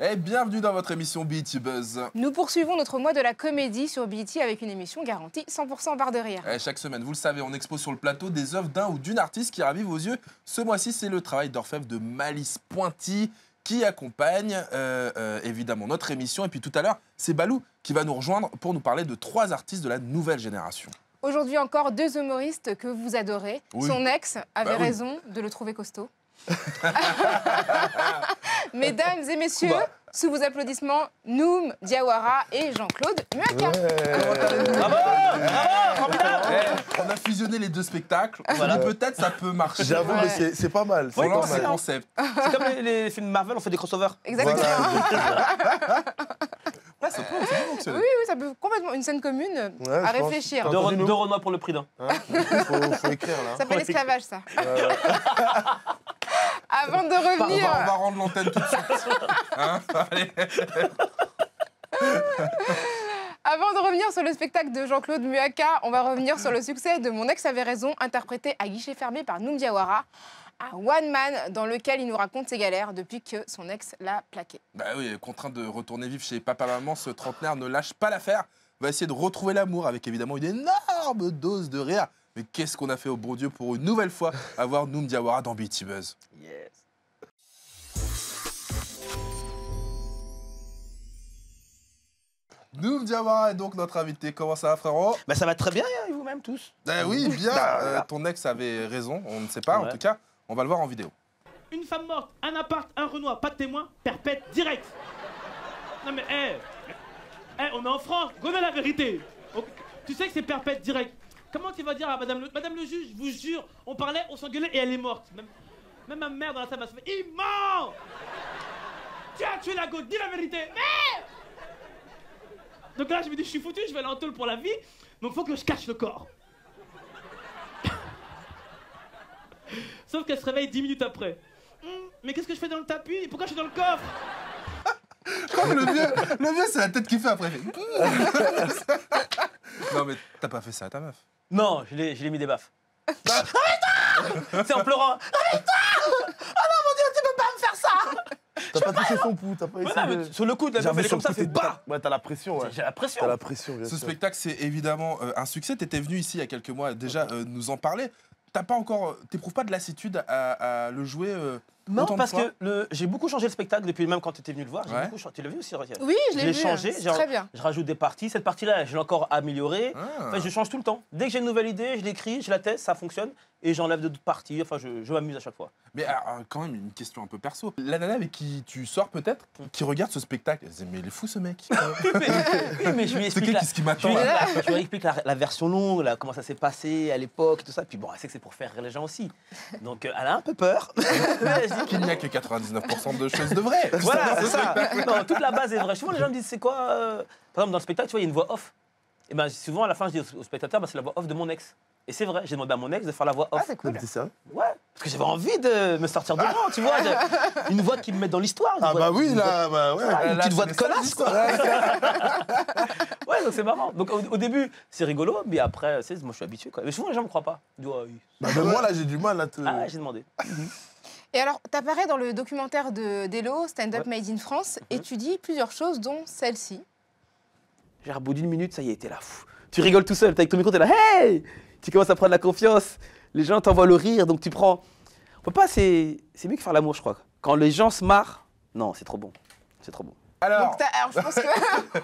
Et bienvenue dans votre émission BET Buzz. Nous poursuivons notre mois de la comédie sur BET avec une émission garantie 100% barre de rire. Et chaque semaine, vous le savez, on expose sur le plateau des œuvres d'un ou d'une artiste qui ravivent vos yeux. Ce mois-ci, c'est le travail d'orfèvre de Malice Pointy qui accompagne évidemment notre émission. Et puis tout à l'heure, c'est Balou qui va nous rejoindre pour nous parler de 3 artistes de la nouvelle génération. Aujourd'hui encore, 2 humoristes que vous adorez. Oui. Son ex avait oui. raison de le trouver costaud. Mesdames et messieurs, Bah. sous vos applaudissements, Noum Diawara et Jean-Claude Muaka. On a fusionné les 2 spectacles. On dit peut-être ça peut marcher. J'avoue, Ouais. mais c'est pas mal. On C'est pas lance le mal. concept. C'est comme les films Marvel, on fait des crossovers. Exactement. Ouais, ça peut fonctionner. Oui, oui, ça peut complètement une scène commune Ouais, à je pense. réfléchir. T'as Deux entendu, nous Renois pour le prix d'un. Hein, faut écrire là. Ça s'appelle l'esclavage, ça. Ouais. Avant de On revenir... va rendre l'antenne tout de suite. Hein, allez. Avant de revenir sur le spectacle de Jean-Claude Muaka, on va revenir sur le succès de Mon ex avait raison, interprété à guichet fermé par Noum Diawara, un one man dans lequel il nous raconte ses galères depuis que son ex l'a plaqué. Bah oui, contraint de retourner vivre chez papa-maman, ce trentenaire ne lâche pas l'affaire. Va essayer de retrouver l'amour avec évidemment une énorme dose de rire. Mais qu'est-ce qu'on a fait au bon Dieu pour une nouvelle fois avoir Noum Diawara dans BET Buzz. Yes. Noum Diawara est donc notre invité. Comment ça va, frérot? Bah, ça va très bien, et vous-même tous. Oui, bien. Bah, Ton ex avait raison, on ne sait pas. En Ouais. tout cas, on va le voir en vidéo. Une femme morte, un appart, un Renoir, pas de témoin, perpète direct. Non mais, on est en France, connais la vérité. Ok, tu sais que c'est perpète direct. Comment tu vas dire à madame le juge, je vous jure, on parlait, on s'engueulait et elle est morte. Même ma mère dans la salle m'a fait, il ment. Tu as tué la go, dis la vérité. Merde. Donc là, je me dis, je suis foutu, je vais aller en tôle pour la vie, donc faut que je cache le corps. Sauf qu'elle se réveille 10 minutes après. Mais qu'est-ce que je fais dans le tapis? Et pourquoi je suis dans le coffre? Comme le vieux, c'est la tête qu'il fait après. Non mais t'as pas fait ça à ta meuf. Non, je l'ai mis des baffes. Arrête-toi. C'est en pleurant. Arrête-toi. Oh non, mon Dieu, tu peux pas me faire ça. T'as pas touché son pouls, t'as pas Voilà, essayé mais de... sur le coup, la meuf, J'avoue, elle est sur comme le ça, coup, fait t'es- bah. Ouais, t'as la pression, ouais. J'ai la pression. T'as la pression, bien Ce sûr. spectacle, c'est évidemment un succès. T'étais venu ici il y a quelques mois déjà nous en parler. T'as pas encore, t'éprouves pas de lassitude à le jouer Non, autant de parce fois que j'ai beaucoup changé le spectacle depuis même quand tu étais venu le voir. J'ai Ouais. beaucoup changé. Tu l'as vu aussi, Rachel? Oui, je l'ai vu. changé. C'est très bien. Je rajoute des parties. Cette partie-là, je l'ai encore améliorée. Ah. Enfin, je change tout le temps. Dès que j'ai une nouvelle idée, je l'écris, je la teste, ça fonctionne. Et j'enlève d'autres parties. Enfin, je m'amuse à chaque fois. Mais alors, quand même, une question un peu perso. La nana avec qui tu sors peut-être, qui regarde ce spectacle, elle se dit mais il est fou ce mec. Oui, mais je lui C'est explique. qu'est-ce qui Je m'attend lui, là je lui explique la version longue, là, comment ça s'est passé à l'époque, tout ça. Puis bon, elle sait que c'est pour faire rire les gens aussi. Donc elle a un peu peur. Mais je dis, Qu'il n'y a que 99% de choses de vraies. voilà, c'est ça. Non, toute la base est vraie. Souvent, les gens me disent c'est quoi Par exemple, dans le spectacle, tu vois, il y a une voix off. Et ben souvent, à la fin, je dis au spectateur, c'est la voix off de mon ex. Et c'est vrai, j'ai demandé à mon ex de faire la voix Ah, off. c'est cool. C'est ça? Ouais, parce que j'avais envie de me sortir de moi, tu vois. Une voix qui me met dans l'histoire. une Ah voix- bah oui, une voix- là, bah ouais. Voilà, une Là, petite voix c'est de ça, connasse, l'histoire. quoi. Ouais, donc c'est marrant. Donc au début, c'est rigolo, mais après, tu sais, moi je suis habitué, quoi. Mais souvent, les gens me croient pas. Ils disent, ouais, oui. Bah même moi, là, j'ai du mal à te... Ah ouais, j'ai demandé. Et alors, t'apparais dans le documentaire d'Elo, Stand Up Ouais. Made in France, et tu dis plusieurs choses, dont celle-ci. Genre, au bout d'une minute, ça y est, t'es là. Pff. Tu rigoles tout seul, t'es avec ton micro, t'es là, hey! Tu commences à prendre la confiance. Les gens t'envoient le rire, donc tu prends. On peut pas, c'est mieux que faire l'amour, je crois. Quand les gens se marrent, non, c'est trop bon. C'est trop bon. Alors, Donc, alors, je pense que.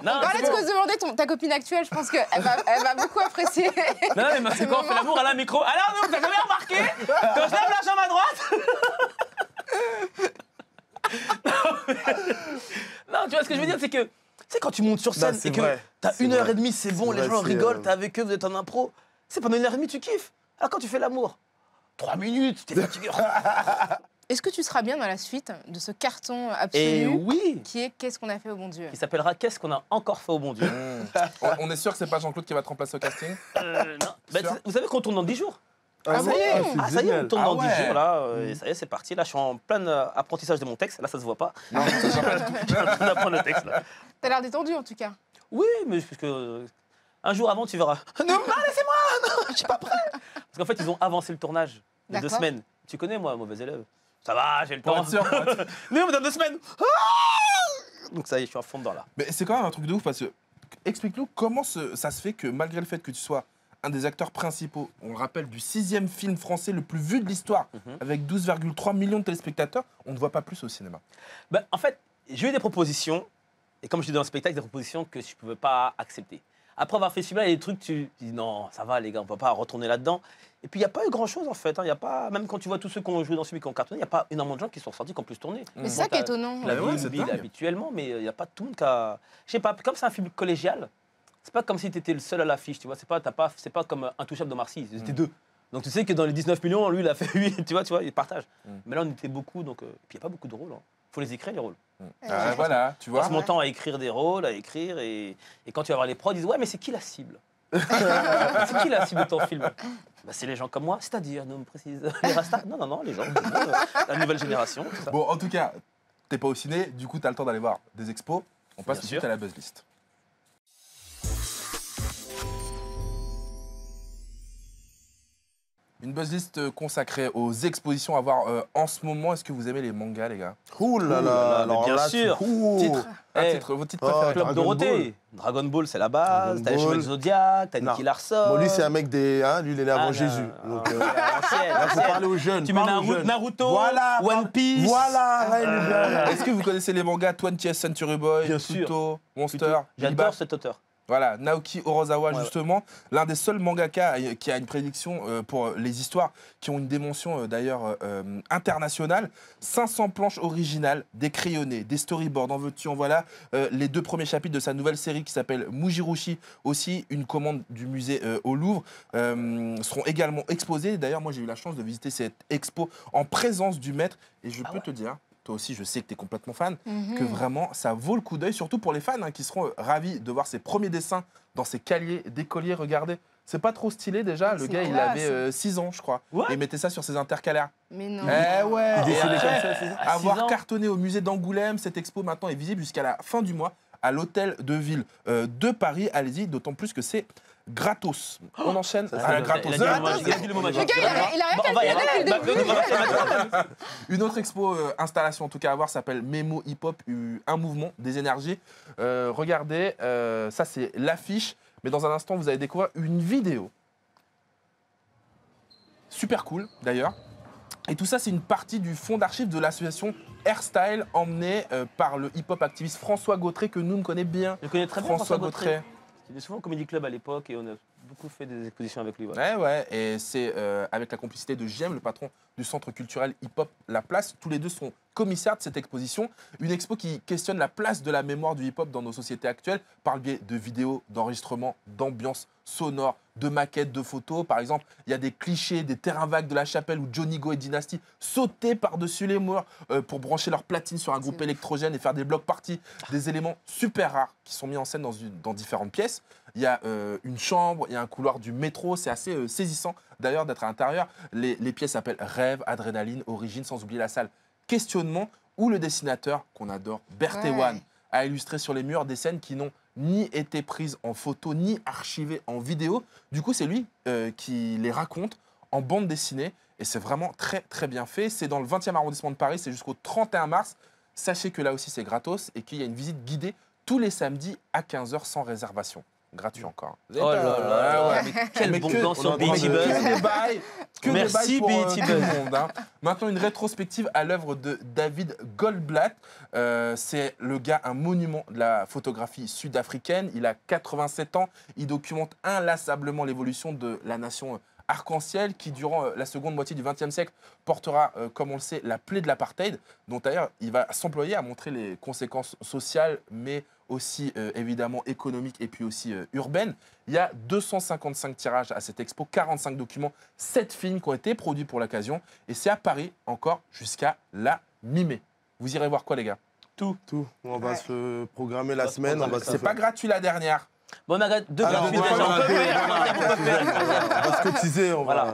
Non, Voilà c'est ce bon. que se demandait ta copine actuelle, je pense qu'elle va beaucoup apprécier. Non, mais c'est quand on fait l'amour à la micro. Alors, non, t'as jamais remarqué quand je lève la jambe à droite Non, tu vois ce que je veux dire, c'est que. Tu sais, quand tu montes sur scène Non, c'est et que vrai. t'as C'est 1h30, vrai. c'est bon, C'est les vrai, gens c'est, rigolent, t'es avec eux, vous êtes en impro. C'est pendant 1h30, tu kiffes. Alors quand tu fais l'amour, 3 minutes, t'es fatigué. Est-ce que tu seras bien dans la suite de ce carton Et absolu oui, qui est Qu'est-ce qu'on a fait au bon Dieu? il s'appellera Qu'est-ce qu'on a encore fait au bon Dieu on est sûr que c'est pas Jean-Claude qui va te remplacer au casting? Non. Bah, Sûr. vous savez qu'on tourne dans 10 jours. Ah, ça y est. Ah, ça y est, on génial. tourne dans Ah 10 ouais. jours là. Et ça y est, c'est parti. Là, je suis en plein apprentissage de mon texte. Là, ça se voit pas. Non, ça se voit pas du tout. Je suis en train d'apprendre le texte là. T'as l'air détendu en tout cas. Oui, mais parce que un jour avant, tu verras. Non, laissez-moi, non, je suis pas prêt. Parce qu'en fait, ils ont avancé le tournage de 2 D'accord. semaines. Tu connais, moi, mauvais élève. Ça va, j'ai le Pour temps. être sûr, pour être sûr. Non, mais dans 2 semaines. Donc ça y est, je suis à fond dedans là. Mais c'est quand même un truc de ouf parce que explique-nous comment ça se fait que malgré le fait que tu sois un des acteurs principaux, on le rappelle, du 6e film français le plus vu de l'histoire, avec 12,3 millions de téléspectateurs, on ne voit pas plus au cinéma. Ben, en fait, j'ai eu des propositions, et comme je dis dans le spectacle, des propositions que je ne pouvais pas accepter. Après avoir fait ce film-là, il y a des trucs, tu dis non, ça va les gars, on ne va pas retourner là-dedans. Et puis il n'y a pas eu grand-chose en fait. Il y a pas, même quand tu vois tous ceux qui ont joué dans ce film et qui ont cartonné, il n'y a pas énormément de gens qui sont sortis, qui ont plus tourné. Mais c'est ça qui est étonnant. La Ouais, vie c'est mobile dingue. habituellement, mais il n'y a pas tout le monde qui a... Je sais pas, comme c'est un film collégial, c'est pas comme si tu étais le seul à l'affiche, tu vois. C'est pas comme Intouchable de Marcy, c'était deux. Donc tu sais que dans les 19 millions, lui, il a fait 8, tu vois, il partage. Mais là, on était beaucoup, donc... puis il n'y a pas beaucoup de rôles. Faut les écrire, les rôles. Ah, voilà, tu Je vois. passe mon temps à écrire des rôles, à écrire, et quand tu vas voir les pros, ils disent « Ouais, mais c'est qui la cible ?» C'est qui la cible de ton film? Bah, c'est les gens comme moi, c'est-à-dire, nous me précise, les rastas. Non, les gens, la nouvelle génération, tout ça. Bon, en tout cas, t'es pas au ciné, du coup, t'as le temps d'aller voir des expos. On passe Bien tout de sûr. suite à la buzz list. Une buzz list consacrée aux expositions à voir en ce moment. Est-ce que vous aimez les mangas, les gars? Ouh là là, là, mais alors bien là, sûr. Titre. Vos titres Oh, préférés? Club Dragon Dorothée, Dragon Ball, c'est la base, Dragon t'as les Ball. Chevaliers du Zodiac, t'as Non. Nicky Larson. Bon, lui, c'est un mec des. Hein, lui, il est né avant Ah, Jésus. non. Donc, Ah, ancienne, là, faut ancienne. parler aux jeunes. Tu mets parle aux jeunes. Naruto, Voilà, One Piece. Voilà, ouais, il est bien. Est-ce que vous connaissez les mangas 20th Century Boy, Bien sûr. Pluto, Monster, Biba? J'adore cet auteur. Voilà, Naoki Urasawa, Ouais, justement, l'un des seuls mangaka qui a une prédiction pour les histoires qui ont une dimension d'ailleurs internationale. 500 planches originales, des crayonnés, des storyboards, en veux-tu, en voilà. Les 2 premiers chapitres de sa nouvelle série qui s'appelle Mujirushi, aussi une commande du musée au Louvre, seront également exposés. D'ailleurs, moi j'ai eu la chance de visiter cette expo en présence du maître et je peux te dire, toi aussi je sais que tu es complètement fan, que vraiment ça vaut le coup d'œil, surtout pour les fans qui seront ravis de voir ses premiers dessins dans ses cahiers d'écoliers. Regardez, c'est pas trop stylé déjà, le C'est gars il classe. avait 6 ans je crois, What et il mettait ça sur ses intercalaires. Mais non. Eh ouais, Il dessinait et comme après, ça, c'est ça À 6 avoir ans. cartonné au musée d'Angoulême, cette expo maintenant est visible jusqu'à la fin du mois à l'hôtel de ville de Paris. Allez-y, d'autant plus que c'est gratos. On enchaîne Ça, à c'est la le- gratos. Il a dit le mot magique. Le gars, il a rien On va y calculé aller. depuis le début. Une autre expo installation en tout cas à voir s'appelle Memo Hip Hop, un mouvement des énergies. Regardez, ça c'est l'affiche, mais dans un instant vous allez découvrir une vidéo. Super cool d'ailleurs. Et tout ça c'est une partie du fonds d'archives de l'association Airstyle emmenée par le hip-hop activiste François Gautré que nous on connaît bien. Je connais très bien François François Gautré. Gautré. Il était souvent au Comedy Club à l'époque et on a beaucoup fait des expositions avec lui. ouais. Ouais, et c'est avec la complicité de JM, le patron du centre culturel hip-hop La Place. Tous les deux sont commissaires de cette exposition. Une expo qui questionne la place de la mémoire du hip-hop dans nos sociétés actuelles par le biais de vidéos, d'enregistrements, d'ambiances sonores, de maquettes, de photos. Par exemple, il y a des clichés, des terrains vagues de la Chapelle où Johnny Go et Dynasty sautaient par-dessus les murs pour brancher leur platine sur un groupe électrogène et faire des blocs parties. Des éléments super rares qui sont mis en scène dans différentes pièces. Il y a une chambre, il y a un couloir du métro. C'est assez saisissant d'ailleurs d'être à l'intérieur. Les pièces s'appellent Rêve, Adrénaline, Origine, sans oublier la salle Questionnement, où le dessinateur qu'on adore, Berthéwan, a illustré sur les murs des scènes qui n'ont ni été prises en photo, ni archivées en vidéo. Du coup, c'est lui qui les raconte en bande dessinée. Et c'est vraiment très, très bien fait. C'est dans le 20e arrondissement de Paris. C'est jusqu'au 31 mars. Sachez que là aussi, c'est gratos et qu'il y a une visite guidée tous les samedis à 15h sans réservation. Gratuit encore. Vous avez Oh pas- là là, Ouais, ouais. mais quel Mais bon que- plan on sur en BT demande Buzz. Que des bails, que des Merci, bails pour BT tout le Buzz. monde, hein. Maintenant, une rétrospective à l'œuvre de David Goldblatt. C'est le gars, un monument de la photographie sud-africaine. Il a 87 ans. Il documente inlassablement l'évolution de la nation arc-en-ciel qui, durant la seconde moitié du XXe siècle, portera, comme on le sait, la plaie de l'apartheid, dont d'ailleurs il va s'employer à montrer les conséquences sociales, mais aussi évidemment économiques et puis aussi urbaines. Il y a 255 tirages à cette expo, 45 documents, 7 films qui ont été produits pour l'occasion, et c'est à Paris encore jusqu'à la mi-mai. Vous irez voir quoi, les gars? Tout. On va Ouais. se programmer la On va se semaine. On va programmer se C'est pas gratuit la dernière. Bon, on a deux Alors, gratuits on va déjà. faire On peut un payer, peu. on peut On va se cotiser, on va. Voilà.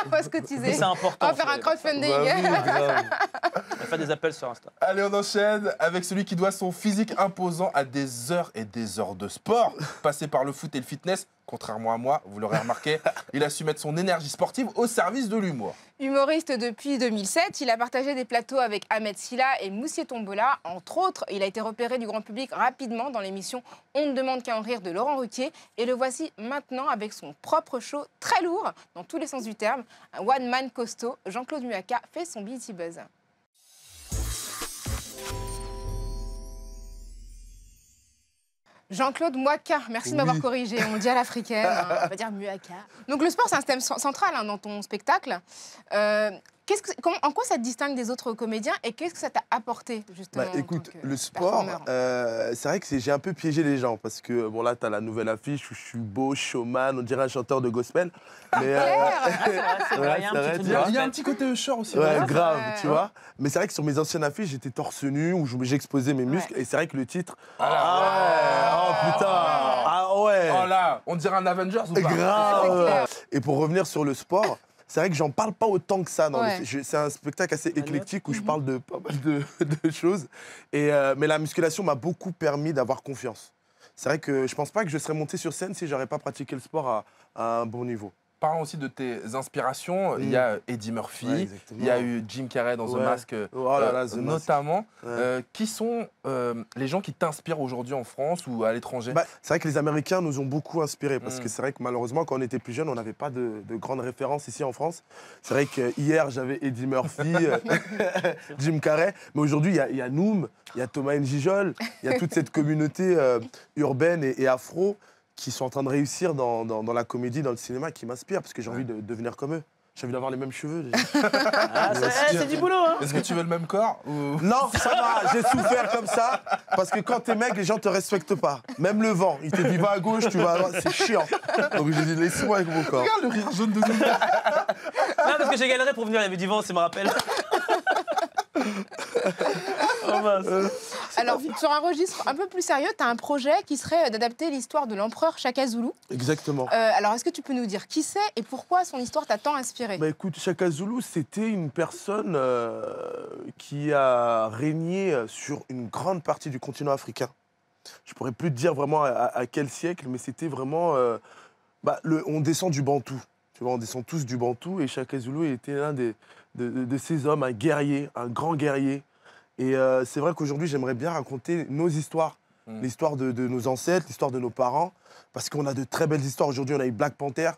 On va se cotiser. C'est important. On va faire un crowdfunding. Bah oui, grave. On va faire des appels sur Insta. Allez, on enchaîne avec celui qui doit son physique imposant à des heures et des heures de sport. Passé par le foot et le fitness, contrairement à moi, vous l'aurez remarqué, il a su mettre son énergie sportive au service de l'humour. Humoriste depuis 2007, il a partagé des plateaux avec Ahmed Silla et Moussié Tombola. Entre autres, il a été repéré du grand public rapidement dans l'émission On ne demande qu'à en rire de Laurent Ruquier. Et le voici maintenant avec son propre show très lourd, dans tous les sens du terme. Un one-man costaud, Jean-Claude Muaka fait son BET Buzz. Jean-Claude Muaka, merci de m'avoir corrigé, on dit à l'africaine, hein, on va dire Muaka. Donc le sport, c'est un thème central dans ton spectacle. En quoi ça te distingue des autres comédiens et qu'est-ce que ça t'a apporté justement Écoute, en tant que le sport, performeur c'est vrai que j'ai un peu piégé les gens parce que, bon là, tu as la nouvelle affiche où je suis beau, showman, on dirait un chanteur de gospel. Mais, C'est vrai, il y a un petit truc Il de y a un respect. petit côté usher aussi. Ouais, hein. grave, Ouais. tu vois. Mais c'est vrai que sur mes anciennes affiches, j'étais torse nu, où j'exposais mes muscles. Et c'est vrai que le titre. Oh putain. Ah ouais. Oh là, on dirait un Avengers ou pas C'est Grave. clair. Et pour revenir sur le sport, c'est vrai que j'en parle pas autant que ça. Ouais. C'est un spectacle assez éclectique où je parle de pas mal de choses. Mais la musculation m'a beaucoup permis d'avoir confiance. C'est vrai que je pense pas que je serais monté sur scène si j'aurais pas pratiqué le sport à un bon niveau. Parlons aussi de tes inspirations. Il y a Eddie Murphy, Ouais, exactement. il y a eu Jim Carrey dans The Ouais. Mask, Oh là là, The Mask. notamment. Ouais. Qui sont les gens qui t'inspirent aujourd'hui en France ou à l'étranger? Bah, c'est vrai que les Américains nous ont beaucoup inspirés parce Mm. que c'est vrai que malheureusement, quand on était plus jeune, on n'avait pas de grandes références ici en France. C'est vrai que hier, j'avais Eddie Murphy, Jim Carrey, mais aujourd'hui, il y a Noom, il y a Thomas Njijol, il y a toute cette communauté urbaine et afro qui sont en train de réussir dans la comédie, dans le cinéma, qui m'inspire parce que j'ai envie de devenir comme eux. J'ai envie d'avoir les mêmes cheveux. déjà. Ah, c'est du boulot, hein. Est-ce que tu veux le même corps ou... Non, ça va, j'ai souffert comme ça. Parce que quand t'es mec, les gens te respectent pas. Même le vent, il te dit va à gauche, tu vas à droite, c'est chiant. Donc j'ai dit laisse-moi avec mon corps. Regarde le rire jaune de nous. Non, parce que j'ai galéré pour venir, il y avait du vent, ça me rappelle. Oh, mince. Alors, sur un registre un peu plus sérieux, tu as un projet qui serait d'adapter l'histoire de l'empereur Shaka Zulu. Exactement. Alors, est-ce que tu peux nous dire qui c'est et pourquoi son histoire t'a tant inspiré? Bah écoute, Shaka Zulu, c'était une personne qui a régné sur une grande partie du continent africain. Je pourrais plus te dire vraiment à quel siècle, mais c'était vraiment... on descend du Bantou. Tu vois, on descend tous du Bantou et Shaka Zulu était l'un de ces hommes, un guerrier, un grand guerrier. Et c'est vrai qu'aujourd'hui, j'aimerais bien raconter nos histoires. L'histoire de nos ancêtres, l'histoire de nos parents. Parce qu'on a de très belles histoires. Aujourd'hui, on a eu Black Panther.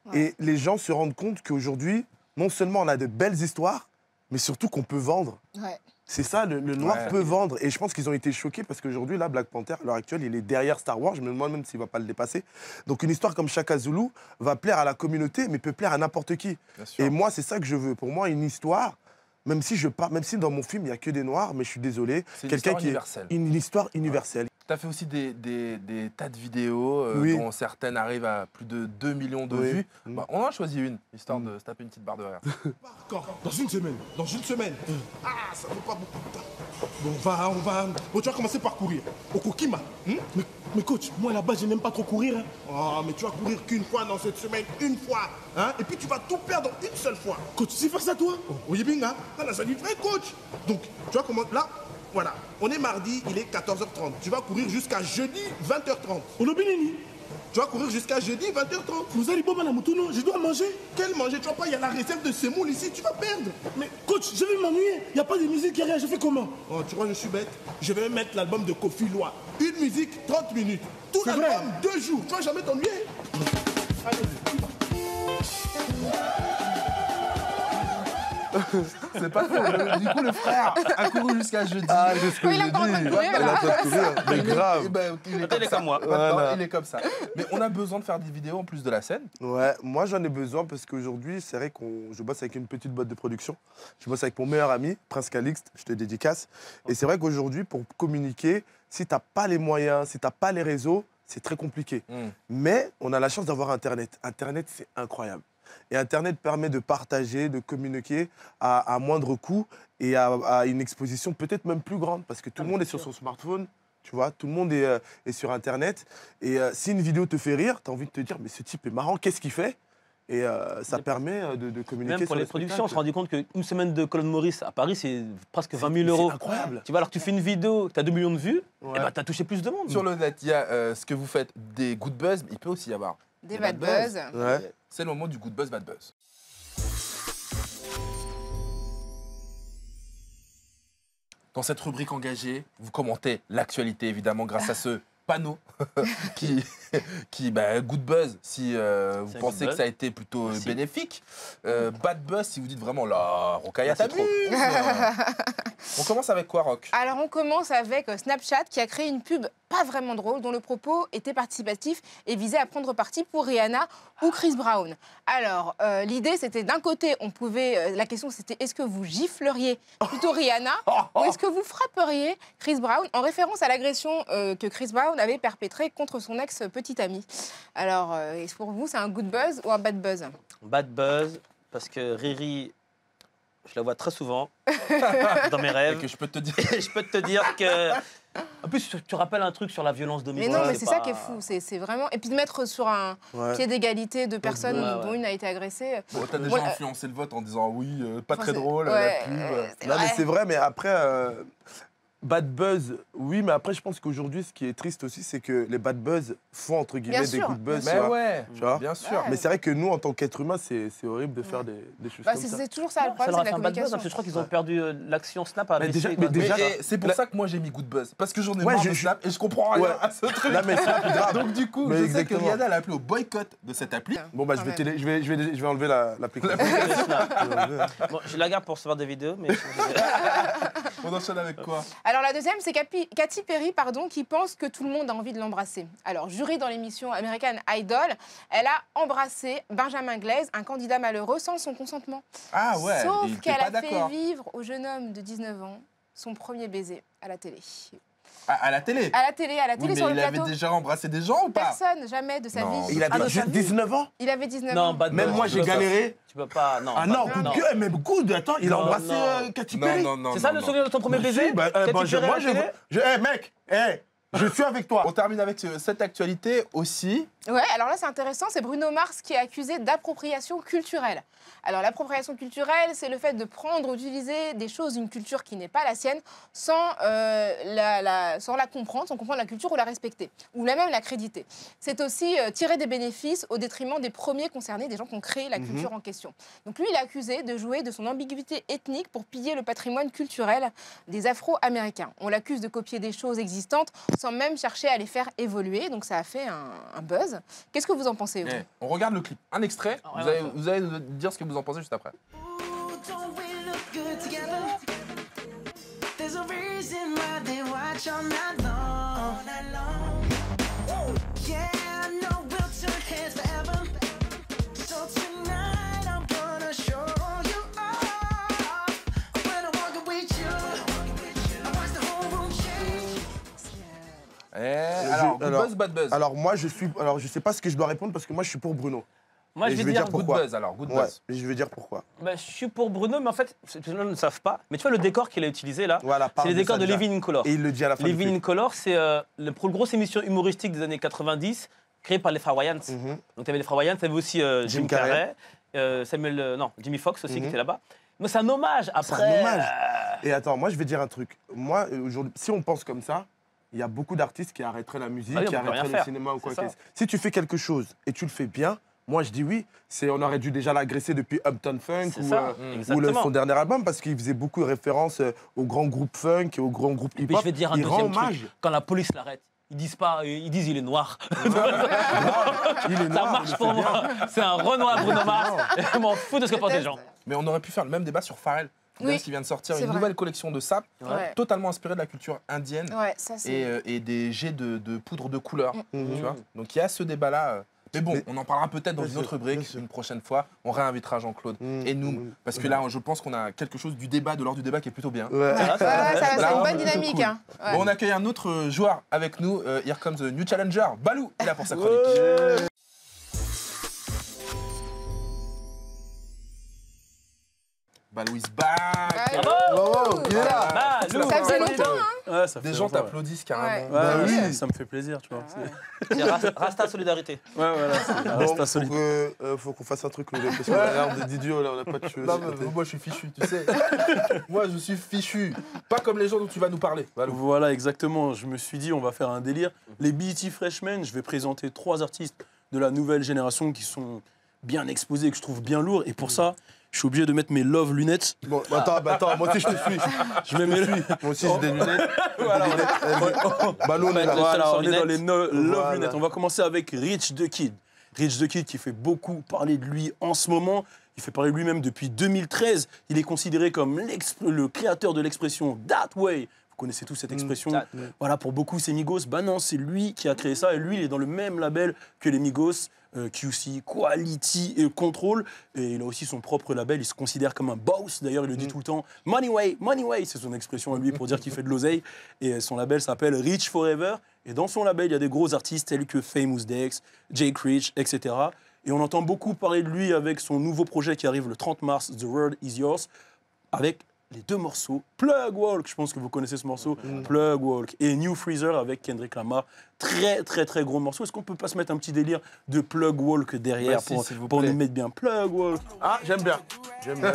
Ouais. Et les gens se rendent compte qu'aujourd'hui, non seulement on a de belles histoires, mais surtout qu'on peut vendre. Ouais. C'est ça, le noir Ouais. peut vendre. Et je pense qu'ils ont été choqués parce qu'aujourd'hui, là, Black Panther, à l'heure actuelle, il est derrière Star Wars. Je me demande même s'il ne va pas le dépasser. Donc une histoire comme Shaka Zulu va plaire à la communauté, mais peut plaire à n'importe qui. Bien sûr. Et moi, c'est ça que je veux. Pour moi, une histoire, même si dans mon film, il n'y a que des noirs, mais je suis désolé. C'est une histoire universelle. Une histoire universelle. Tu as fait aussi des tas de vidéos Oui. dont certaines arrivent à plus de 2 millions de Oui. vues. Mm. Bah, on en a choisi une, histoire de se taper une petite barre de rire. Quand? Dans une semaine. Dans une semaine. Ah, ça vaut pas beaucoup de temps. Bon, on va. Bon, tu vas commencer par courir. Au Kokima. Mais coach, moi là-bas, je n'aime pas trop courir. Hein. Oh, mais tu vas courir qu'une fois dans cette semaine, une fois. Hein. Et puis tu vas tout perdre une seule fois. Coach, tu sais faire ça toi? Oh, Yebinga. Là, c'est du vrai coach. Donc, tu vas commencer. Là, voilà. On est mardi, il est 14h30. Tu vas courir jusqu'à jeudi, 20h30. On Tu vas courir jusqu'à jeudi, 20h30. Vous allez bon, madame Moutono, je dois manger. Quel manger? Tu vois pas, il y a la réserve de semoule ici, tu vas perdre. Mais coach, je vais m'ennuyer. Il n'y a pas de musique, il n'y a rien, je fais comment? Oh, tu crois que je suis bête? Je vais mettre l'album de Kofi Loa. Une musique, 30 minutes. Tout C'est l'album, vrai. 2 jours. Tu vas jamais t'ennuyer. C'est pas faux. Du coup, le frère a couru jusqu'à jeudi. Ah, jusqu'au Oui, il est encore en train de courir, Il est en train de courir. Mais grave. Eh ben, il est Il est comme moi. Maintenant, Voilà. il est comme ça. Mais on a besoin de faire des vidéos en plus de la scène. Ouais, moi j'en ai besoin parce qu'aujourd'hui, c'est vrai que je bosse avec une petite boîte de production. Je bosse avec mon meilleur ami, Prince Calixte, je te dédicace. Et c'est vrai qu'aujourd'hui, pour communiquer, si t'as pas les moyens, si t'as pas les réseaux, c'est très compliqué. Mais on a la chance d'avoir Internet. Internet, c'est incroyable. Et Internet permet de partager, de communiquer à moindre coût et à une exposition peut-être même plus grande. Parce que tout le monde est sur son smartphone, Tu vois, tout le monde est sur Internet. Et si une vidéo te fait rire, tu as envie de te dire, mais ce type est marrant, qu'est-ce qu'il fait? Et ça permet de communiquer. Même pour sur les productions, on s'est rendu compte qu'une semaine de Colin Maurice à Paris, c'est presque 20 000 euros. C'est incroyable. Tu vois, alors que tu fais une vidéo, tu as 2 millions de vues, Ouais. et bah, tu as touché plus de monde. Sur le net, il y a ce que vous faites, des good buzz, mais il peut aussi y avoir Des bad buzz. Ouais. C'est le moment du good buzz, bad buzz. Dans cette rubrique engagée, vous commentez l'actualité, évidemment, grâce à ce panneau qui good buzz si vous un pensez good que ça a été plutôt Merci. bénéfique. Bad buzz si vous dites vraiment la rocaille Là, c'est t'amuse. On commence avec quoi, Rock? Alors on commence avec Snapchat qui a créé une pub pas vraiment drôle dont le propos était participatif et visait à prendre parti pour Rihanna ou Chris Brown. Alors l'idée c'était d'un côté on pouvait la question c'était est-ce que vous gifleriez plutôt Rihanna ou est-ce que vous frapperiez Chris Brown en référence à l'agression que Chris Brown avait perpétrée contre son ex-petite amie. Alors est-ce pour vous c'est un good buzz ou un bad buzz? Bad buzz, parce que Riri, je la vois très souvent dans mes Et rêves. que je peux te dire. Et je peux te dire que. En plus, tu rappelles un truc sur la violence Mais domestique. non, mais c'est ça pas- qui est fou, c'est vraiment... Et puis de mettre sur un Ouais. pied d'égalité deux personnes Ouais, dont ouais. une a été agressée. Bon, t'as déjà Voilà. influencé le vote en disant oui, pas très c'est- drôle, ouais, la pub. c'est Non, mais vrai. c'est vrai, mais après, bad buzz, oui, mais après, je pense qu'aujourd'hui, ce qui est triste aussi, c'est que les bad buzz font, entre guillemets, des sûr, good buzz. bien tu Mais vois. ouais, Tu vois bien sûr. Ouais. Mais c'est vrai que nous, en tant qu'être humain, c'est horrible de faire des choses Bah, comme ça. c'est toujours ça, le Ça problème, leur a c'est fait la un bad buzz, communication. parce que je crois qu'ils ont perdu l'action Snap à Mais baisser. déjà- mais déjà- Et c'est pour la- ça que moi j'ai mis good buzz. Parce que j'en ai Ouais, marre je- de je- Snap et je comprends rien Ouais. à ce truc. Là, mais Snap, grave. Donc du coup, Mais je sais exactement. que Rihanna elle a appelé au boycott de cette appli. Bon, bah, je Quand même. vais enlever l'application. Bon, je la garde pour recevoir des vidéos, mais. On enchaîne avec quoi? Alors la deuxième, c'est Katy Perry, qui pense que tout le monde a envie de l'embrasser. Alors, jury dans l'émission American Idol, elle a embrassé Benjamin Glaise, un candidat malheureux, sans son consentement. Ah ouais, Sauf il était qu'elle pas a fait d'accord. vivre au jeune homme de 19 ans son premier baiser à la télé. À la télé. À la télé, Oui, mais sur le il avait plateau. déjà embrassé des gens ou pas? Personne, jamais de sa Non. vie. Il avait Ah, juste 19 ans. Il avait 19 Non, ans. bad Même buzz, moi, tu j'ai peux pas. galéré. Tu peux pas. Non. Ah non, non, coup non. de gueule, mais good. Attends, il a Non, embrassé non. Katy Non, Perry. non, non. C'est ça non, le non. souvenir de ton premier Si, baiser bah, Katy bah, Perry à moi, la télé mec, je suis avec toi. On termine avec cette actualité aussi. Ouais, alors là c'est intéressant, c'est Bruno Mars qui est accusé d'appropriation culturelle. Alors l'appropriation culturelle, c'est le fait de prendre ou d'utiliser des choses d'une culture qui n'est pas la sienne sans la comprendre, sans comprendre la culture ou la respecter, ou même l'accréditer. C'est aussi tirer des bénéfices au détriment des premiers concernés, des gens qui ont créé la culture en question. Donc lui, il est accusé de jouer de son ambiguïté ethnique pour piller le patrimoine culturel des Afro-Américains. On l'accuse de copier des choses existantes sans même chercher à les faire évoluer, donc ça a fait un buzz. Qu'est-ce que vous en pensez, vous? Eh, on regarde le clip. Un extrait. Ah, Vous ouais, allez nous dire ce que vous en pensez juste après. Don't we look good together? There's a reason why they watch all night long. Yeah, I know we'll turn heads forever. So tonight I'm gonna show you off. When I walk with you, I watch the whole room change. Alors, good buzz, bad buzz. Alors moi, je sais pas ce que je dois répondre parce que moi, je suis pour Bruno. Moi, Et je je vais vais dire. dire good pourquoi. buzz, alors, good Ouais, buzz. je vais dire pourquoi. Bah, je suis pour Bruno, mais en fait, les gens ne le savent pas. Mais tu vois, le décor qu'il a utilisé là, Voilà, c'est parle les décors ça de déjà. Living in Color. Et il le dit à la fin. du Living in clip. Color, c'est pour une grosse émission humoristique des années 90, créée par les frères Wayans. Mhm. Donc, tu avais les frères Wayans, tu avais aussi Jim Carrey, Jimmy Fox aussi qui était là-bas. Mais c'est un hommage après. C'est un hommage. Et attends, moi, je vais dire un truc. Moi, aujourd'hui, si on pense comme ça, il y a beaucoup d'artistes qui arrêteraient la musique, Ah oui, on qui peut rien arrêteraient le faire. cinéma ou quoi. C'est ça. Si tu fais quelque chose et tu le fais bien, moi, je dis oui. On aurait dû déjà l'agresser depuis Uptown Funk C'est ou, ça, ou exactement. son dernier album parce qu'il faisait beaucoup de références aux grands groupes funk et aux grands groupes Et puis hip-hop. je vais te dire un il rend deuxième hommage. truc. Quand la police l'arrête, ils disent pas, ils disent il est noir. Il est Ça noir, il marche le pour fait bien. moi. C'est un Renoir Bruno Mars. Je m'en fous de ce que pensent les gens. Mais on aurait pu faire le même débat sur Pharrell. Oui, Qui vient de sortir c'est une vrai. nouvelle collection de sapes, Ouais. totalement inspirée de la culture indienne Ouais, ça c'est... et des jets de poudre de couleur. Mhm. Tu vois. Donc il y a ce débat-là. Mais bon, Mais- on en parlera peut-être dans Bien une sûr, autre bien rubrique sûr. une prochaine fois. On réinvitera Jean-Claude Mhm. et nous. Mhm. Parce que là, je pense qu'on a quelque chose du débat, de l'ordre du débat qui est plutôt bien. Ouais. Ah, ça- Ouais, c'est Là, une bonne c'est dynamique. cool. Hein. Ouais. Bon, on accueille un autre joueur avec nous. Here comes the new challenger. Balou est là pour sa chronique. Balou is back. Bravo, il est là. Balou. Ça faisait longtemps, hein. Ouais, ça fait Des gens longtemps, t'applaudissent carrément. Ouais. Bah oui. ça me fait plaisir, tu vois. C'est Rasta Solidarité. Ouais, voilà. Bon, Resta solide. faut qu'on fasse un truc, nous, parce qu'on a l'air de d'idiots, là, on n'a pas de cheveux. Non, mais moi je suis fichu, tu sais. Moi je suis fichu. Pas comme les gens dont tu vas nous parler. Balou. Voilà, exactement. Je me suis dit, on va faire un délire. Les BET Freshmen, je vais présenter 3 artistes de la nouvelle génération qui sont bien exposés, que je trouve bien lourds. Et pour ça, je suis obligé de mettre mes love lunettes. Bon, attends, moi aussi je te suis. Je mets mes Moi aussi j'ai des lunettes. Voilà, Ballon, on est là. Voilà, on est lunettes. dans les love Voilà. lunettes. On va commencer avec Rich the Kid. Rich the Kid qui fait beaucoup parler de lui en ce moment. Il fait parler de lui-même depuis 2013. Il est considéré comme le créateur de l'expression That Way. Vous connaissez tous cette expression. Voilà, pour beaucoup, c'est Migos. Bah non, c'est lui qui a créé ça. Et lui, il est dans le même label que les Migos, QC, Quality et Control. Et il a aussi son propre label. Il se considère comme un boss. D'ailleurs, il le dit tout le temps. Money way, c'est son expression à lui pour dire qu'il fait de l'oseille. Et son label s'appelle Rich Forever. Et dans son label, il y a des gros artistes tels que Famous Dex, Jake Rich, etc. Et on entend beaucoup parler de lui avec son nouveau projet qui arrive le 30 mars, The World Is Yours, avec les 2 morceaux, Plug Walk, je pense que vous connaissez ce morceau, Plug Walk, et New Freezer avec Kendrick Lamar. Très, très, très gros morceau. Est-ce qu'on peut pas se mettre un petit délire de Plug Walk derrière Bah si, s'il vous pour plaît. nous mettre bien Plug Walk? Ah, j'aime bien. J'aime bien.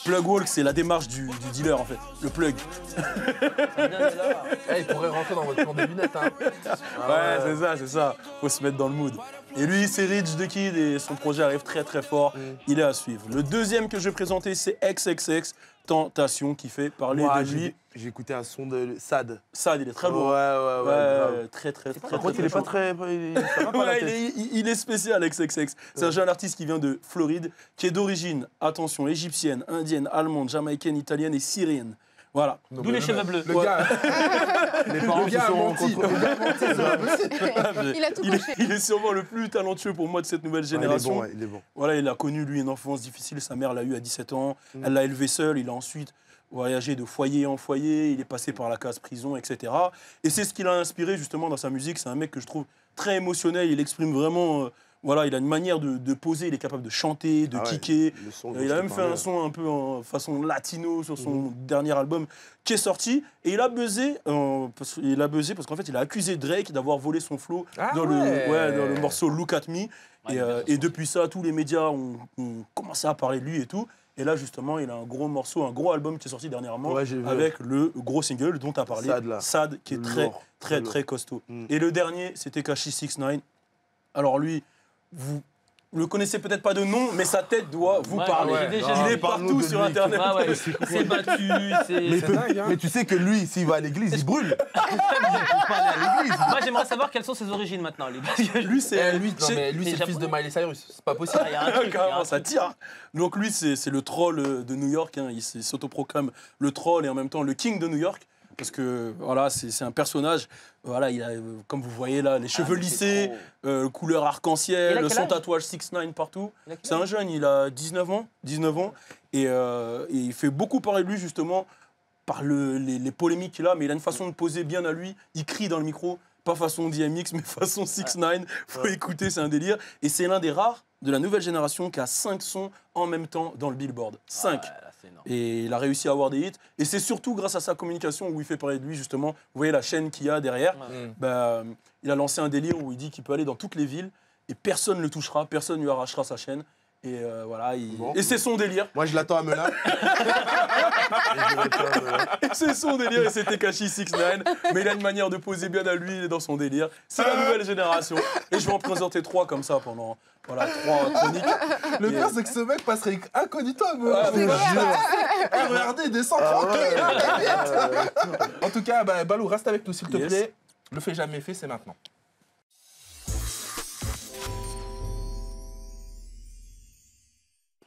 Plug Walk, c'est la démarche du dealer, en fait, le plug. Eh, il pourrait rentrer dans votre plan des lunettes. Hein. Ouais, c'est ça. Faut se mettre dans le mood. Et lui, c'est Rich the Kid et son projet arrive très très fort. Il est à suivre. Le deuxième que je vais présenter, c'est XXX Tentation qui fait parler Moi, de lui. j'ai écouté un son de Sad. Sad, il est très Ouais, lourd. ouais, grave. Très très très. Par contre, il est pas très. Ça va pas la Ouais, tête. il est spécial, XXX. C'est un jeune artiste qui vient de Floride, qui est d'origine, attention, égyptienne, indienne, allemande, jamaïcaine, italienne et syrienne. Voilà. D'où les cheveux bleus. Le gars, Les parents le se gars a sont menti. rencontrés. Le gars a menti, c'est pas possible. Il a tout Il est, coché. il est sûrement le plus talentueux pour moi de cette nouvelle Ouais, il est génération. bon, ouais, il est bon. Voilà, il a connu, lui, une enfance difficile. Sa mère l'a eu à 17 ans. Elle l'a élevé seul. Il a ensuite voyagé de foyer en foyer. Il est passé par la case prison, etc. Et c'est ce qui l'a inspiré, justement, dans sa musique. C'est un mec que je trouve très émotionnel. Il exprime vraiment... voilà, il a une manière de poser. Il est capable de chanter, de Ah ouais, kicker. le son dont Il je a te même fait parlais. un son un peu en façon latino sur son dernier album qui est sorti. Et il a buzzé, parce qu'en fait, il a accusé Drake d'avoir volé son flow Ah dans, ouais. dans le morceau Look at Me. Et depuis ça, tous les médias ont commencé à parler de lui et tout. Et là, justement, il a un gros morceau, un gros album qui est sorti dernièrement Ouais, j'ai vu. avec le gros single dont tu as parlé, Sad, là. Sad, qui est très, Lourd, très, lourd. très costaud. Mm. Et le dernier, c'était Tekashi 69. Alors lui, vous le connaissez peut-être pas de nom, mais sa tête doit vous Ouais, parler. j'ai déjà il vu. est Parle-nous partout de sur lui. Internet. Ouais, ouais, c'est battu, Mais, c'est... dingue, hein. mais tu sais que lui, s'il va à l'église, il brûle. Il peut pas aller à l'église. Moi, j'aimerais savoir quelles sont ses origines maintenant, lui. Parce que Lui, c'est Eh, lui, non, mais lui, c'est le fils de Miley Cyrus. C'est pas possible. il y a un truc, il y a carrément, un ça truc. tire. Donc lui, c'est le troll de New York. Hein. Il s'autoproclame le troll et en même temps le king de New York. Parce que voilà, c'est un personnage. Voilà, il a, comme vous voyez là, les cheveux lissés, couleur Il a arc-en-ciel, quel son âge tatouage 6ix9ine partout. Il a quel C'est un jeune, il a 19 ans. Et il fait beaucoup parler de lui justement par les polémiques qu'il a, mais il a une façon de poser bien à lui. Il crie dans le micro, pas façon DMX, mais façon 6ix9ine. Faut écouter, c'est un délire. Et c'est l'un des rares de la nouvelle génération qui a 5 sons en même temps dans le Billboard. 5. Ouais, là, c'est énorme. Et il a réussi à avoir des hits. Et c'est surtout grâce à sa communication où il fait parler de lui, justement. Vous voyez la chaîne qu'il y a derrière. Ouais. Bah, il a lancé un délire où il dit qu'il peut aller dans toutes les villes et personne ne le touchera, personne ne lui arrachera sa chaîne. Et voilà, Bon. et c'est son délire. Moi, je l'attends à Melun. Et c'est son délire et c'est Tekashi 69. Mais il a une manière de poser bien à lui, il est dans son délire. C'est la nouvelle génération. Et je vais en présenter 3 comme ça pendant 3 chroniques. Le Et- pire, c'est que ce mec passerait incognito à Ah, me. mais RERD, descend tranquille. En tout cas, bah, Balou, reste avec nous, s'il te Yes. plaît. Le fait jamais fait, c'est maintenant.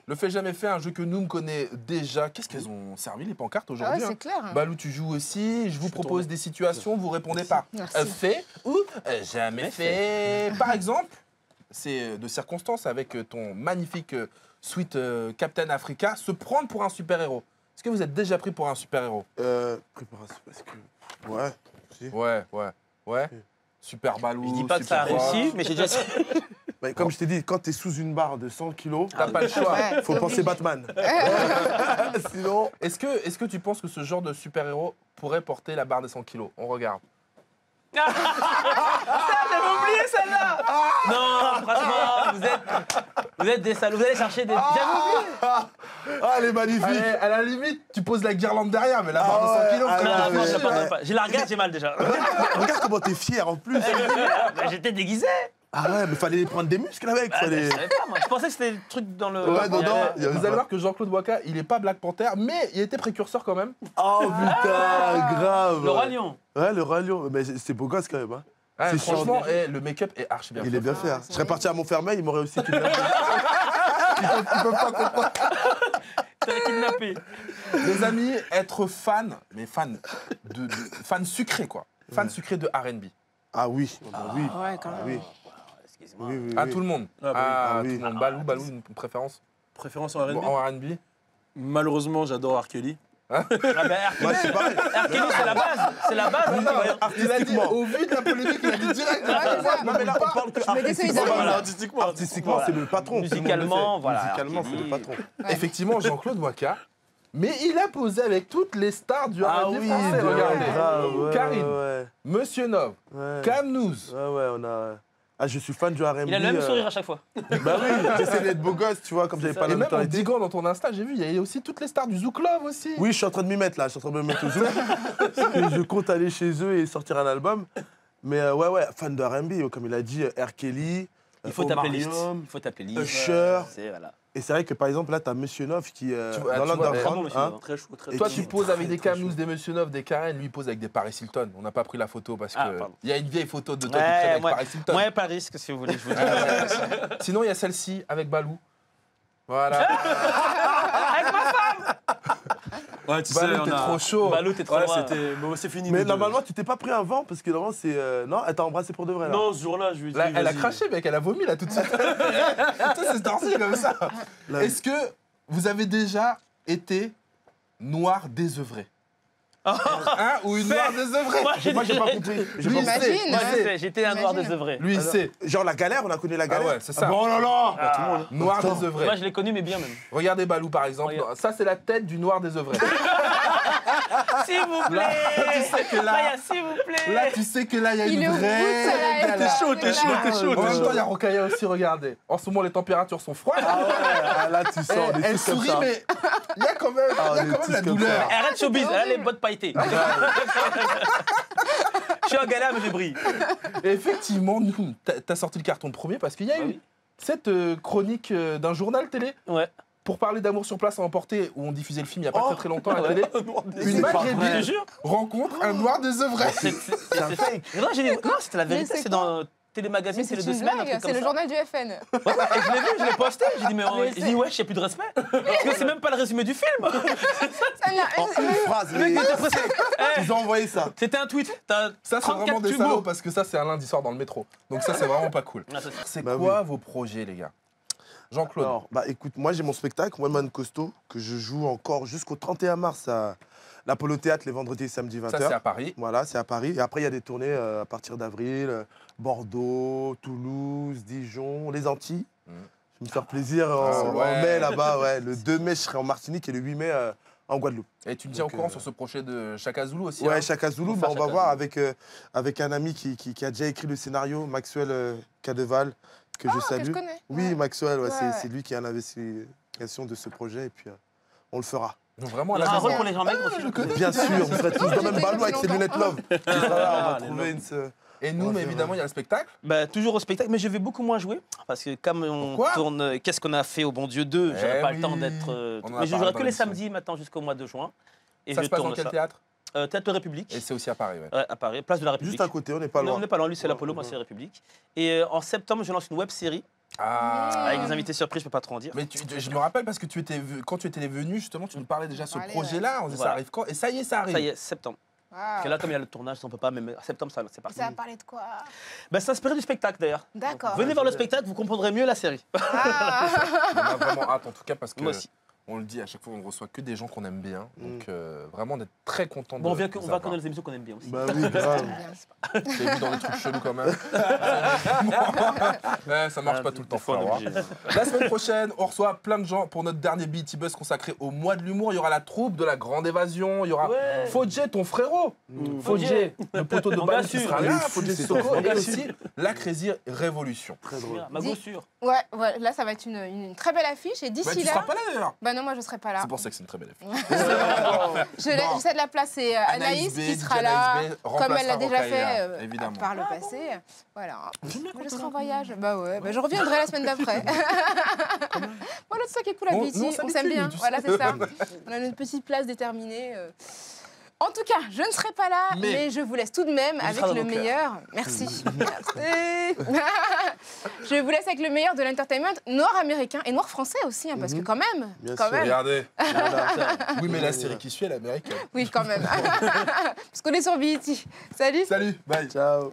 Le fait jamais fait, un jeu que nous connaît déjà. Qu'est-ce qu'elles ont servi les pancartes Ah ouais, aujourd'hui c'est hein clair. Balou, tu joues aussi. Je vous propose des situations. Vous répondez par Merci. fait ou jamais fait. Par exemple, c'est de circonstance avec ton magnifique suite Captain Africa, se prendre pour un super-héros. Est-ce que vous êtes déjà pris pour un super-héros? Préparation, parce que. Ouais. Si. Ouais. Super Balou. Je dis pas que ça a super réussi, proche. mais j'ai déjà... Mais comme je t'ai dit, quand t'es sous une barre de 100 kilos, T'as pas le choix. Ouais, faut t'es penser obligé. Batman. Sinon, Est-ce que tu penses que ce genre de super-héros pourrait porter la barre des 100 kilos? On regarde. J'avais oublié celle-là. Non, franchement, vous êtes des salauds. Vous allez chercher des. J'avais oublié. ah, elle est magnifique. Allez, à la limite, tu poses la guirlande derrière, mais la barre Ah de 100 kilos, ouais, frère, ah Non, ouais, je ouais. pardonne pas. J'ai la regarde, j'ai mal déjà. Regarde comment t'es fier en plus. J'étais déguisé. Ah ouais, mais fallait prendre des muscles avec. Ah, Fallait... je savais pas, moi. Je pensais que c'était le truc dans le. Ouais, non, non. il y a- Vous allez voir que Jean-Claude Waka, il est pas Black Panther, mais il était précurseur quand même. Oh putain, grave. Le Roi Lion. Ouais, le Roi Lion. Mais c'est beau gosse quand même. Hein. Ouais, C'est franchement, chiant. le make-up est archi bien. Il est bien fait. Hein. Je serais parti à Montfermeil, il m'aurait aussi kidnappé. T'avais kidnappé. Les amis, être fan, mais fan fan sucré quoi. Fan sucré de R&B. Ah oui, oui. Ouais, quand même. Oui. Excuse-moi. Oui, oui, À oui. tout le monde. Ah, bah oui. À Ah oui. tout le monde. Balou, une préférence Préférence en R&B. en R&B. Malheureusement, j'adore R. Kelly. Ah ben, Moi, c'est pareil. R. Kelly, c'est la base. C'est la base. Non, il a dit, Artistiquement. au vu de la polémique, il a dit direct. Ouais, c'est ça. Non, mais là, on parle que Je mettais celui artistiquement. d'Arène. Voilà. artistiquement. Artistiquement, c'est le patron. Musicalement, voilà, Musicalement, c'est Kelly. le patron. Effectivement, Jean-Claude Waka. Mais il a posé avec toutes les stars du Ah R&B oui, français. Regardez. Karine, Ouais, Monsieur Nov, ouais. Kamnouz. Ouais, on a. Ah, je suis fan du R&B. Il a le même sourire à chaque fois. Bah oui, j'essaie d'être beau gosse, tu vois, comme j'avais pas Et la même en notoriété. digant dans ton Insta, j'ai vu, il y a aussi toutes les stars du Zouk Love aussi. Oui, je suis en train de m'y mettre là, je suis en train de me mettre au jeu. Parce que je compte aller chez eux et sortir un album. Mais ouais, fan de R&B, comme il a dit, R. Kelly, Il faut t'appeler List. Omarion. Il faut t'appeler List. Usher. C'est voilà. Et c'est vrai que par exemple, là, t'as Monsieur Nov qui, Tu vois, dans tu vois, Très bon, l'underground, monsieur. hein, Très chaud, très Et Toi, qui tu est poses avec très, des très Kamnouz, des Monsieur Nov, des Karen, lui il pose avec des Paris Hilton. On n'a pas pris la photo parce que Ah, pardon. il y a une vieille photo de toi qui traîne avec Paris Hilton. Moi, pas risque, si vous voulez. Je vous dis. Sinon, il y a celle-ci avec Balou. Voilà. Ouais, tu Balou, t'es trop chaud. Balou, t'es trop Ouais, loin. c'était. Bon, c'est fini. Mais nous deux. normalement, tu t'es pas pris un vent parce que normalement, c'est. Non, elle t'a embrassé pour de vrai là. Non, ce jour-là, je lui ai dit. Là, elle a vas-y. craché, mec, elle a vomi là tout de suite. C'est torsi comme ça. Là, Est-ce que vous avez déjà été noir désœuvré Hein, ou une noire désœuvrée Moi, j'ai Moi, j'ai pas déjà- compris. Lui, il sait. Imagine. Moi, il sait. j'étais un noir Imagine. désœuvré. Lui, il sait. Genre la galère, on a connu la Ah galère. ouais, c'est ça. bon, oh là là Ah. Noir Attends. désœuvré. Moi, je l'ai connu, mais bien même. Regardez Balou par exemple. Regarde. Ça, c'est la tête du noir désœuvré. S'il vous plaît. Là, tu sais que là- il y a s'il vous plaît. Là, tu sais que là, il y a Il est une au bout de vraie sa life. galère. T'es chaud, t'es chaud, t'es chaud. En même temps, il y a Rokaya aussi, regardez. En ce moment, les températures sont froides. Ah ouais, ah, là, tu sens des Elle trucs comme sourit, ça. mais il y a quand même, Ah, il y a des quand même trucs la comme douleur. ça. Arrête showbiz, c'est elle a les horrible. bottes pailletées. Je suis en galère, mais je brille. Et effectivement, nous, t'as sorti le carton premier parce qu'il y a Ah eu oui. cette chronique d'un journal télé Ouais. pour parler d'amour sur place à emporter où on diffusait le film il n'y a pas Oh. très longtemps à la télé. Une C'est pas Je te maghrébine jure. rencontre un noir désœuvré. C'est un fake. Non, non, c'était la vérité, Mais c'est c'est dans Télémagazine, Mais c'est le c'est 2 une semaines, un blague, truc comme c'est le ça. journal du FN. Ouais, et je l'ai vu, je l'ai posté. J'ai dit, mais Mais j'ai dit, ouais, j'ai plus de respect. Parce que c'est même pas le résumé du film. Ça n'a- En une phrase, les... ils ont envoyé ça. C'était un tweet. T'as Ça, c'est 34 vraiment des tubos. salauds parce que ça, c'est un lundi soir dans le métro. Donc ça, c'est vraiment pas cool. Ah, ça, C'est Bah quoi vos projets, les gars Jean-Claude. Alors, bah écoute, moi j'ai mon spectacle, One Man Costaud, que je joue encore jusqu'au 31 mars à l'Apollo Théâtre les vendredis et samedis 20h. Ça, c'est à Paris. Voilà, c'est à Paris. Et après, il y a des tournées à partir d'avril, Bordeaux, Toulouse, Dijon, les Antilles. Mhm. Je vais me faire plaisir en ouais. mai là-bas. Ouais. Le 2 mai, je serai en Martinique et le 8 mai en Guadeloupe. Et tu me tiens au Donc, courant sur ce projet de Chaka Zulu aussi Ouais, hein Chaka Zulu, Faut bah, faire on va Chaka voir Zulu. avec un ami qui a déjà écrit le scénario, Maxwell Cadeval, que je Que salue. je connais. Oui, Ouais. Maxwell, ouais, Ouais, c'est ouais. c'est lui qui est à l'investigation de ce projet et puis on le fera. Donc vraiment, Il y à a la un rôle maison. pour les gens maigres aussi. je connais. Bien sûr, vous serez tous dans le même J'étais ballon avec ses depuis lunettes longtemps. love. Qui sera là, on va les trouver love. une... Et nous, Ouais, mais c'est évidemment, vrai. il y a le spectacle. Bah, toujours au spectacle, mais je vais beaucoup moins jouer. Parce que comme on Pourquoi tourne Qu'est-ce qu'on a fait au bon Dieu 2, j'aurais Eh pas oui. le temps d'être. On en a Mais je parlé jouerai dans que les l'émission. samedis maintenant jusqu'au mois de juin. Et Ça je se passe dans tourne quel ça. théâtre Théâtre de République. Et c'est aussi à Paris, ouais. Ouais, à Paris, place de la République. Juste à côté, on n'est pas Non, loin. on n'est pas loin, lui c'est l'Apollo, moi c'est la République. Et en septembre, je lance une web série Ah. avec des invités surprises, je peux pas trop en dire. Mais je me rappelle parce que quand tu étais venu, justement, tu nous parlais déjà de ce Allez, projet-là. On disait, Voilà. ça arrive quand Et ça y est, ça arrive. Ça y est, septembre. Parce Ah. que là, comme il y a le tournage, on peut pas, mais septembre, ça, c'est parti. Ça va parler de quoi Bah, c'est inspiré du spectacle d'ailleurs. D'accord. Venez voir le spectacle, vous comprendrez mieux la série. Ah. On a vraiment hâte, en tout cas, parce que Moi aussi. On le dit à chaque fois, on reçoit que des gens qu'on aime bien. Donc vraiment, on est très content Bon, on de va vous connaître avoir. les émissions qu'on aime bien aussi. Bah oui, grave. Bien, c'est J'ai vu dans des trucs chelous quand même. Ouais, ça marche pas tout le temps, Des fois, on est frère. obligé. La semaine prochaine, on reçoit plein de gens pour notre dernier BET Buzz consacré au mois de l'humour. Il y aura la troupe de la Grande Évasion. Il y aura Ouais. Fodjé, ton frérot. Fodjé. Le poteau de Mon balle gars qui sûr. sera là. Oui, Fodjé c'est Sissoko. mon Et gars aussi la Crazy Révolution. Très drôle. Mago sûr. Ouais, là, ça va être une très belle affiche. Et Ouais, d'ici tu là. seras pas là d'ailleurs. Bah non, moi, je serai pas là. C'est pour ça que c'est une très belle affiche. Je cède la place, c'est Anaïs B, qui DJ sera là, Anaïs B comme elle l'a déjà remplacera fait Rokhaya, évidemment. par le passé. Voilà. Moi, je serai en voyage. Bah ouais, bah, je reviendrai la semaine d'après. Voilà, c'est ça qui est cool à Bon, BT. nous, on On s'habitue, s'aime bien. nous, tu Voilà, sais. c'est ça. On a une petite place déterminée. En tout cas, je ne serai pas là, Mais- mais je vous laisse tout de même avec sera dans le nos cœurs. meilleur. Merci. Merci. Je vous laisse avec le meilleur de l'entertainment nord-américain et nord-français aussi, hein, parce que quand même, Bien quand sûr. même. Regardez. Oui, mais la série qui suit, elle est américaine. Oui, quand même. Parce qu'on est sur BET. Salut. Salut, bye. Ciao.